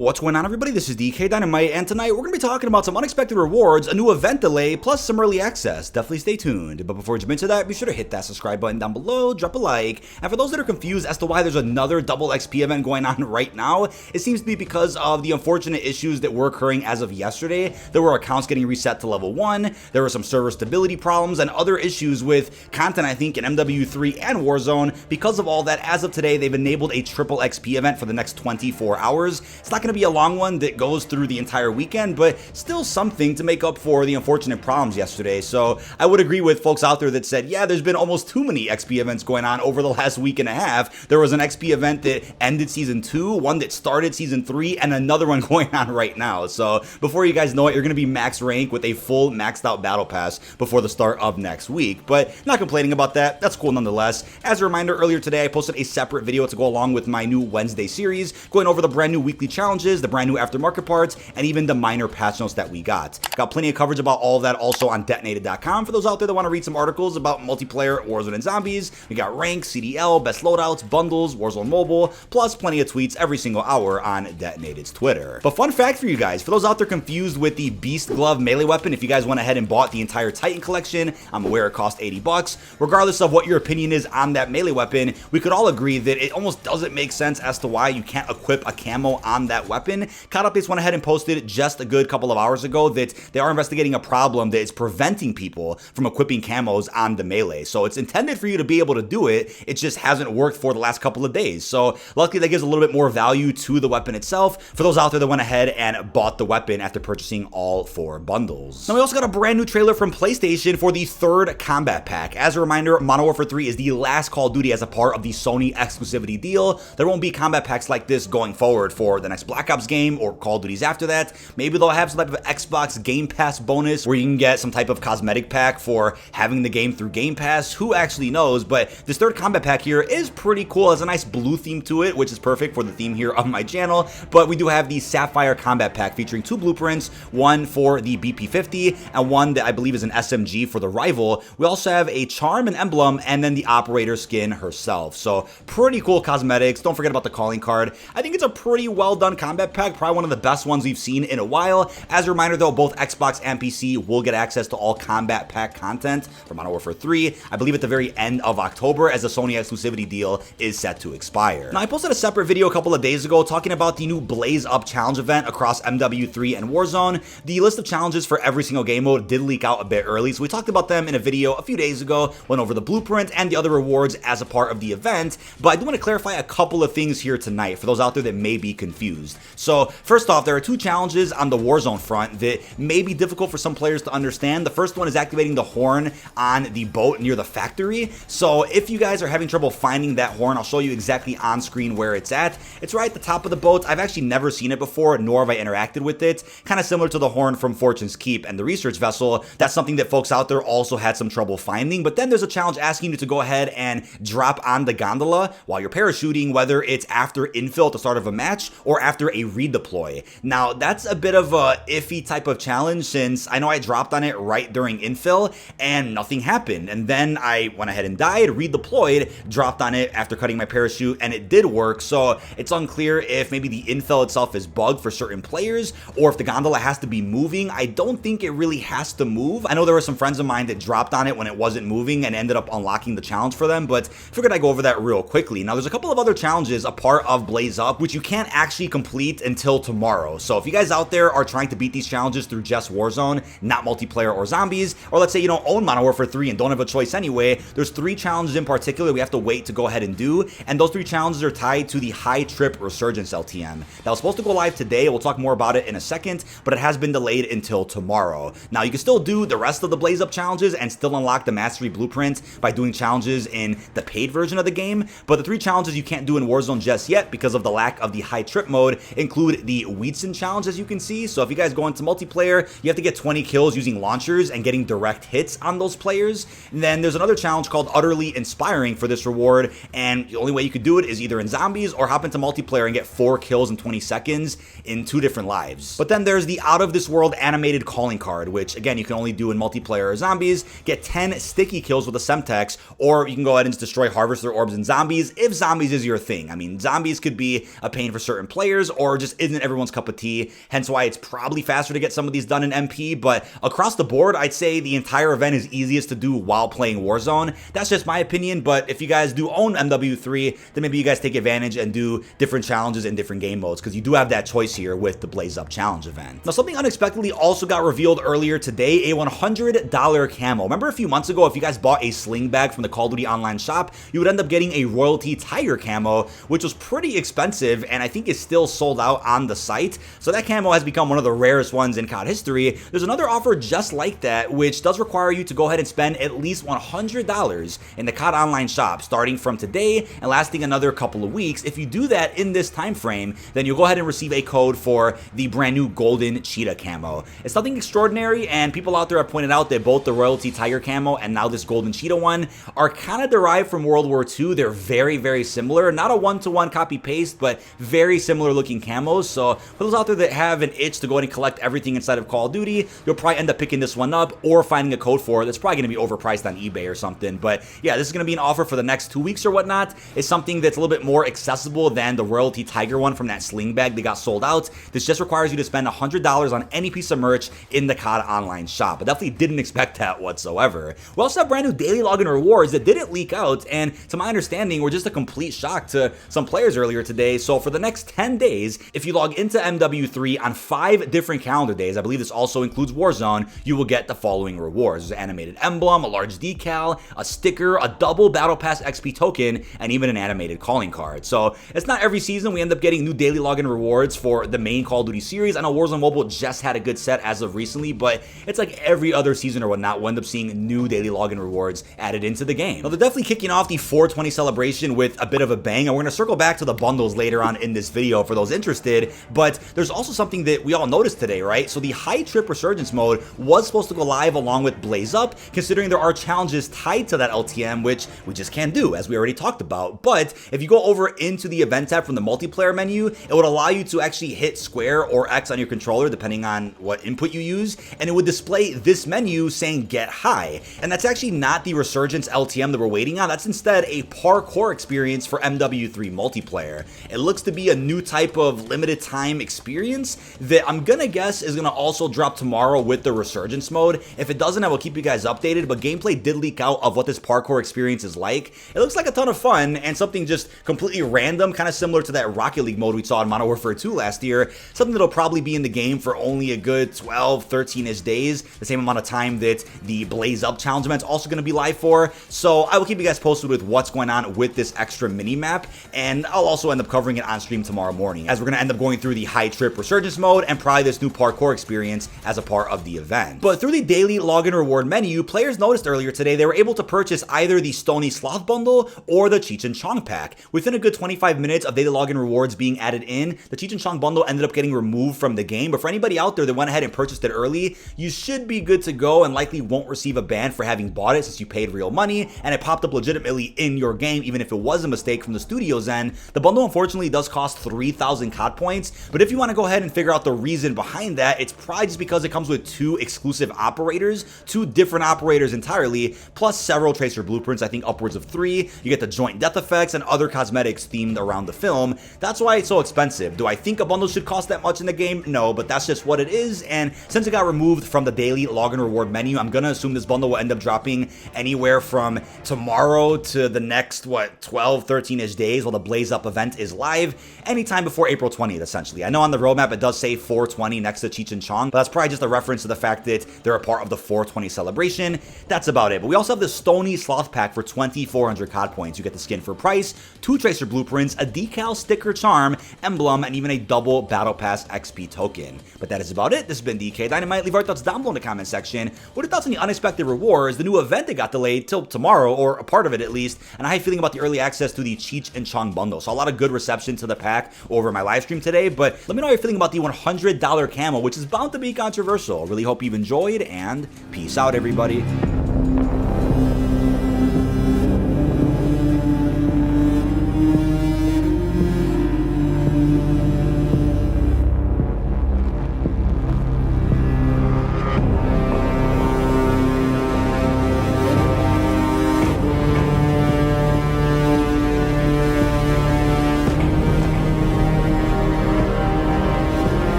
What's going on, everybody? This is dkdynamite, and tonight we're going to be talking about some unexpected rewards, a new event delay, plus some early access. Definitely stay tuned. But before we jump into that, be sure to hit that subscribe button down below, drop a like, and for those that are confused as to why there's another double XP event going on right now, it seems to be because of the unfortunate issues that were occurring as of yesterday. There were accounts getting reset to level 1, there were some server stability problems, and other issues with content, I think, in MW3 and Warzone. Because of all that, as of today, they've enabled a triple XP event for the next 24 hours. It's not going to be a long one that goes through the entire weekend, but still something to make up for the unfortunate problems yesterday. So I would agree with folks out there that said, yeah, there's been almost too many XP events going on over the last week and a half. There was an XP event that ended Season 2, one that started Season 3, and another one going on right now. So before you guys know it, you're going to be max rank with a full maxed out battle pass before the start of next week. But not complaining about that. That's cool nonetheless. As a reminder, earlier today I posted a separate video to go along with my new Wednesday series, going over the brand new weekly challenges, the brand new aftermarket parts, and even the minor patch notes that we got. Got plenty of coverage about all of that also on dkdynamite.com for those out there that want to read some articles about multiplayer, Warzone, and zombies. We got rank, CDL, best loadouts, bundles, Warzone Mobile, plus plenty of tweets every single hour on Detonated's Twitter. But fun fact for you guys, for those out there confused with the Beast Glove melee weapon, if you guys went ahead and bought the entire Titan collection, I'm aware it cost 80 bucks. Regardless of what your opinion is on that melee weapon, we could all agree that it almost doesn't make sense as to why you can't equip a camo on that weapon. Caught Updates went ahead and posted just a good couple of hours ago that they are investigating a problem that is preventing people from equipping camos on the melee. So it's intended for you to be able to do it, it just hasn't worked for the last couple of days. So luckily that gives a little bit more value to the weapon itself for those out there that went ahead and bought the weapon after purchasing all 4 bundles. Now we also got a brand new trailer from PlayStation for the 3rd combat pack. As a reminder, Modern Warfare 3 is the last Call of Duty as a part of the Sony exclusivity deal. There won't be combat packs like this going forward for the next Black Ops game or Call of Duty's after that. Maybe they'll have some type of Xbox Game Pass bonus where you can get some type of cosmetic pack for having the game through Game Pass. Who actually knows? But this 3rd combat pack here is pretty cool. It has a nice blue theme to it, which is perfect for the theme here of my channel. But we do have the Sapphire combat pack featuring 2 blueprints, one for the BP-50 and one that I believe is an SMG for the rival. We also have a charm and emblem and then the operator skin herself. So pretty cool cosmetics. Don't forget about the calling card. I think it's a pretty well done combat pack, probably one of the best ones we've seen in a while. As a reminder though, both Xbox and PC will get access to all combat pack content for Modern Warfare 3, I believe at the very end of October, as the Sony exclusivity deal is set to expire. Now I posted a separate video a couple of days ago talking about the new Blaze Up challenge event across MW3 and Warzone. The list of challenges for every single game mode did leak out a bit early, so we talked about them in a video a few days ago, went over the blueprint and the other rewards as a part of the event. But I do want to clarify a couple of things here tonight for those out there that may be confused. So first off, there are 2 challenges on the Warzone front that may be difficult for some players to understand. The first one is activating the horn on the boat near the factory. So if you guys are having trouble finding that horn, I'll show you exactly on screen where it's at. It's right at the top of the boat. I've actually never seen it before, nor have I interacted with it. Kind of similar to the horn from Fortune's Keep and the research vessel. That's something that folks out there also had some trouble finding. But then there's a challenge asking you to go ahead and drop on the gondola while you're parachuting, whether it's after infill at the start of a match or after a redeploy. Now that's a bit of a iffy type of challenge, since I know I dropped on it right during infill and nothing happened, and then I went ahead and died, redeployed, dropped on it after cutting my parachute, and it did work. So it's unclear if maybe the infill itself is bugged for certain players or if the gondola has to be moving. I don't think it really has to move. I know there were some friends of mine that dropped on it when it wasn't moving and ended up unlocking the challenge for them, but figured I'd go over that real quickly. Now there's a couple of other challenges a part of Blaze Up which you can't actually complete until tomorrow. So if you guys out there are trying to beat these challenges through just Warzone, not multiplayer or zombies, or let's say you don't own Modern Warfare 3 and don't have a choice anyway, there's 3 challenges in particular we have to wait to go ahead and do, and those 3 challenges are tied to the High Trip Resurgence LTM. That was supposed to go live today. We'll talk more about it in a second, but it has been delayed until tomorrow. Now you can still do the rest of the Blaze Up challenges and still unlock the Mastery Blueprint by doing challenges in the paid version of the game, but the 3 challenges you can't do in Warzone just yet because of the lack of the High Trip mode include the Wheatson challenge, as you can see. So if you guys go into multiplayer, you have to get 20 kills using launchers and getting direct hits on those players. And then there's another challenge called Utterly Inspiring for this reward, and the only way you could do it is either in zombies or hop into multiplayer and get 4 kills in 20 seconds in 2 different lives. But then there's the Out of This World animated calling card, which again you can only do in multiplayer or zombies. Get 10 sticky kills with a Semtex, or you can go ahead and just destroy Harvester Orbs and zombies if zombies is your thing. I mean, zombies could be a pain for certain players, players or just isn't everyone's cup of tea, hence why it's probably faster to get some of these done in MP. But across the board, I'd say the entire event is easiest to do while playing Warzone. That's just my opinion, but if you guys do own MW3, then maybe you guys take advantage and do different challenges in different game modes, because you do have that choice here with the Blaze Up Challenge event. Now, something unexpectedly also got revealed earlier today, a $100 camo. Remember a few months ago, if you guys bought a sling bag from the Call of Duty online shop, you would end up getting a Royalty Tiger camo, which was pretty expensive, and I think is still sold out on the site. So that camo has become one of the rarest ones in COD history. There's another offer just like that, which does require you to go ahead and spend at least $100 in the COD online shop, starting from today and lasting another couple of weeks. If you do that in this time frame, then you'll go ahead and receive a code for the brand new golden cheetah camo. It's nothing extraordinary, and people out there have pointed out that both the Royalty Tiger camo and now this golden cheetah one are kind of derived from World War II. They're very, very similar. Not a one-to-one copy-paste, but very similar looking camos. So for those out there that have an itch to go ahead and collect everything inside of Call of Duty, you'll probably end up picking this one up or finding a code for it that's probably going to be overpriced on eBay or something. But yeah, this is going to be an offer for the next 2 weeks or whatnot. It's something that's a little bit more accessible than the Royalty Tiger one from that sling bag that got sold out. This just requires you to spend $100 on any piece of merch in the COD online shop. I definitely didn't expect that whatsoever. We also have brand new daily login rewards that didn't leak out, and to my understanding were just a complete shock to some players earlier today. So for the next 10 days, if you log into MW3 on 5 different calendar days, I believe this also includes Warzone, you will get the following rewards. There's an animated emblem, a large decal, a sticker, a double Battle Pass XP token, and even an animated calling card. So it's not every season we end up getting new daily login rewards for the main Call of Duty series. I know Warzone Mobile just had a good set as of recently, but it's like every other season or whatnot, we'll end up seeing new daily login rewards added into the game. Now, they're definitely kicking off the 420 celebration with a bit of a bang, and we're going to circle back to the bundles later on in this video for those interested, but there's also something that we all noticed today, right? So the high trip resurgence mode was supposed to go live along with Blaze Up, considering there are challenges tied to that LTM, which we just can't do, as we already talked about. But if you go over into the event tab from the multiplayer menu, it would allow you to actually hit square or X on your controller, depending on what input you use, and it would display this menu saying get high. And that's actually not the resurgence LTM that we're waiting on. That's instead a parkour experience for MW3 multiplayer. It looks to be a new type of limited time experience that I'm gonna guess is gonna also drop tomorrow with the resurgence mode. If it doesn't, I will keep you guys updated, but gameplay did leak out of what this parkour experience is like. It looks like a ton of fun and something just completely random, kind of similar to that Rocket League mode we saw in Modern Warfare 2 last year. Something that'll probably be in the game for only a good 12, 13-ish days, the same amount of time that the Blaze Up Challenge event's also going to be live for. So I will keep you guys posted with what's going on with this extra mini-map, and I'll also end up covering it on stream tomorrow morning, as we're going to end up going through the high trip resurgence mode and probably this new parkour experience as a part of the event. But through the daily login reward menu, players noticed earlier today they were able to purchase either the Stony Sloth bundle or the Cheech and Chong pack. Within a good 25 minutes of daily login rewards being added in, the Cheech and Chong bundle ended up getting removed from the game. But for anybody out there that went ahead and purchased it early, you should be good to go and likely won't receive a ban for having bought it, since you paid real money and it popped up legitimately in your game, even if it was a mistake from the studio's end. The bundle unfortunately does cost 3,000 COD points, but if you want to go ahead and figure out the reason behind that, it's probably just because it comes with 2 exclusive operators, 2 different operators entirely, plus several tracer blueprints, I think upwards of 3. You get the joint death effects and other cosmetics themed around the film. That's why it's so expensive. Do I think a bundle should cost that much in the game? No, but that's just what it is, and since it got removed from the daily login reward menu, I'm gonna assume this bundle will end up dropping anywhere from tomorrow to the next, 12, 13-ish days while the Blaze Up event is live, anytime before April 20th, essentially. I know on the roadmap it does say 420 next to Cheech and Chong, but that's probably just a reference to the fact that they're a part of the 420 celebration. That's about it. But we also have the Stony Sloth pack for 2,400 COD points. You get the skin for price, 2 tracer blueprints, a decal, sticker, charm, emblem, and even a double Battle Pass XP token. But that is about it. This has been dkdynamite. Leave our thoughts down below in the comment section. What are your thoughts on the unexpected rewards, the new event that got delayed till tomorrow, or a part of it at least, and how you feeling about the early access to the Cheech and Chong bundle? So a lot of good reception to the pack over my live stream today, but let me know how you're feeling about the $100 camo, which is bound to be controversial. Really hope you've enjoyed, and peace out, everybody.